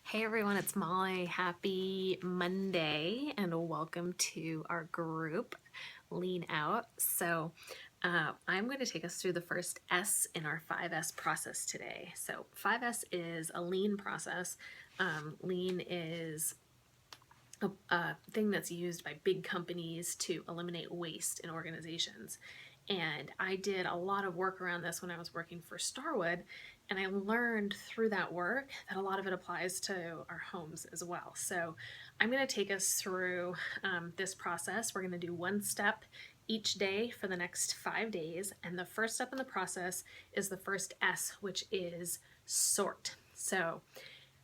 Hey everyone, it's Molly. Happy Monday and welcome to our group, Lean Out. I'm going to take us through the first S in our 5S process today. So 5S is a lean process. Lean is a thing that's used by big companies to eliminate waste in organizations. And I did a lot of work around this when I was working for Starwood, and I learned through that work that a lot of it applies to our homes as well. So I'm going to take us through this process. We're going to do one step each day for the next 5 days. And the first step in the process is the first S, which is sort. So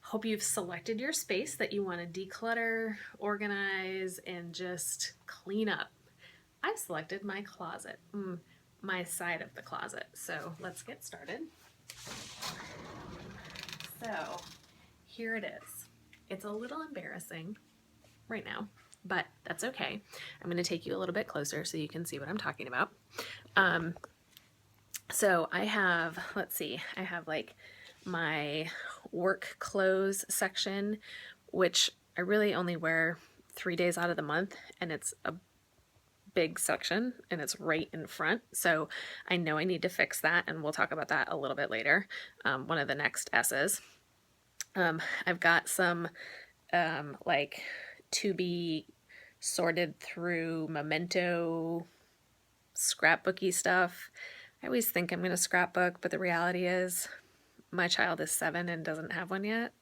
hope you've selected your space that you want to declutter, organize, and just clean up. I've selected my closet, my side of the closet. So let's get started. So here it is. It's a little embarrassing right now, but that's okay. I'm going to take you a little bit closer so you can see what I'm talking about. So I have, let's see, I have like my work clothes section, which I really only wear 3 days out of the month, and it's a big section and it's right in front. So I know I need to fix that, and we'll talk about that a little bit later. One of the next S's. I've got some like to be sorted through memento scrapbooky stuff. I always think I'm going to scrapbook, but the reality is my child is 7 and doesn't have one yet.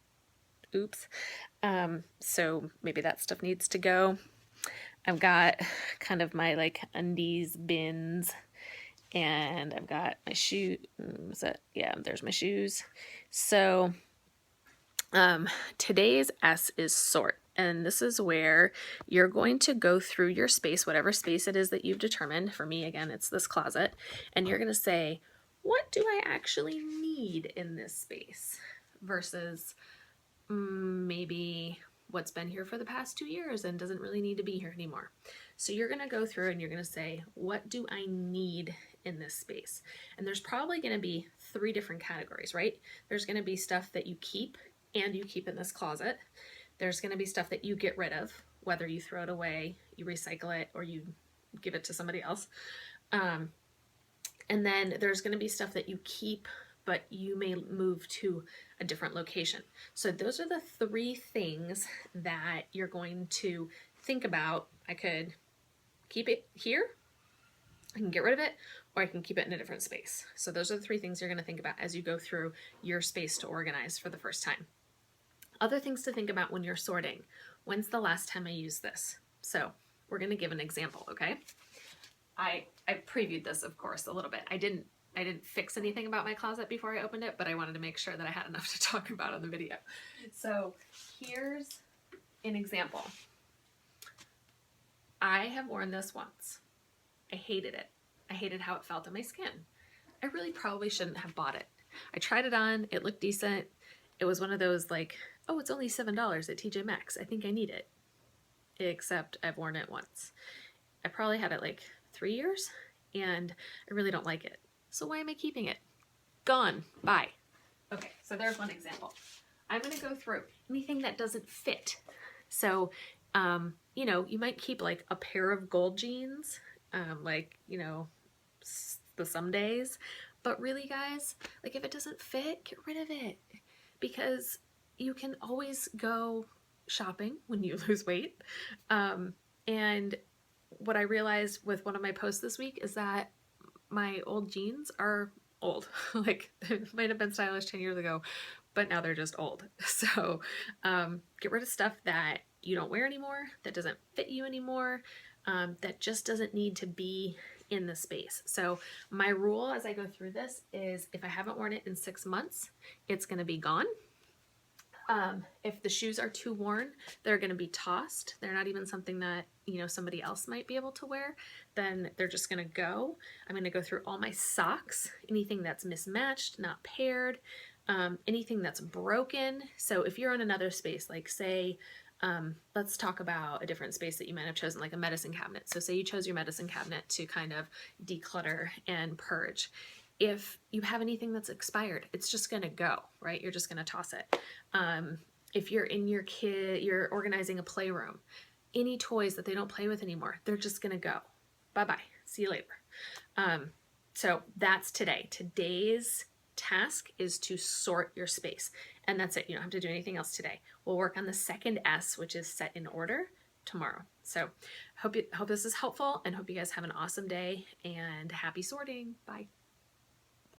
Oops. So maybe that stuff needs to go. I've got kind of my like undies bins, and I've got my shoe. Yeah, there's my shoes. So today's S is sort. And this is where you're going to go through your space, whatever space it is that you've determined. For me, again, it's this closet. And you're going to say, what do I actually need in this space? Versus maybe what's been here for the past 2 years and doesn't really need to be here anymore. So you're going to go through and you're going to say, what do I need in this space? And there's probably going to be 3 different categories, right? There's going to be stuff that you keep and you keep in this closet. There's going to be stuff that you get rid of, whether you throw it away, you recycle it, or you give it to somebody else. And then there's going to be stuff that you keep, but you may move to a different location. So those are the 3 things that you're going to think about. I could keep it here, I can get rid of it, or I can keep it in a different space. So those are the 3 things you're going to think about as you go through your space to organize for the first time. Other things to think about when you're sorting. When's the last time I used this? So we're going to give an example, okay? I previewed this, of course, a little bit. I didn't fix anything about my closet before I opened it, but I wanted to make sure that I had enough to talk about on the video. So here's an example. I have worn this once. I hated it. I hated how it felt on my skin. I really probably shouldn't have bought it. I tried it on. It looked decent. It was one of those like, oh, it's only $7 at TJ Maxx. I think I need it. Except I've worn it once. I probably had it like 3 years, and I really don't like it. So why am I keeping it? Gone. Bye. Okay, so there's one example. I'm going to go through anything that doesn't fit. So, you might keep like a pair of gold jeans, the some days. But really, guys, like if it doesn't fit, get rid of it. Because you can always go shopping when you lose weight. And what I realized with one of my posts this week is that my old jeans are old. Like they might have been stylish 10 years ago, but now they're just old. So get rid of stuff that you don't wear anymore, that doesn't fit you anymore, that just doesn't need to be in the space. So my rule as I go through this is if I haven't worn it in 6 months, it's going to be gone. If the shoes are too worn, they're going to be tossed. They're not even something that, somebody else might be able to wear. Then they're just going to go. I'm going to go through all my socks, anything that's mismatched, not paired, anything that's broken. So if you're in another space, like say, let's talk about a different space that you might have chosen, like a medicine cabinet. So say you chose your medicine cabinet to kind of declutter and purge. If you have anything that's expired, it's just going to go, right? You're just going to toss it. If you're in you're organizing a playroom, any toys that they don't play with anymore, they're just gonna go. Bye-bye, see you later. So that's today. Today's task is to sort your space, and that's it. You don't have to do anything else today. We'll work on the second S, which is set in order, tomorrow. So hope this is helpful, and hope you guys have an awesome day and happy sorting. Bye.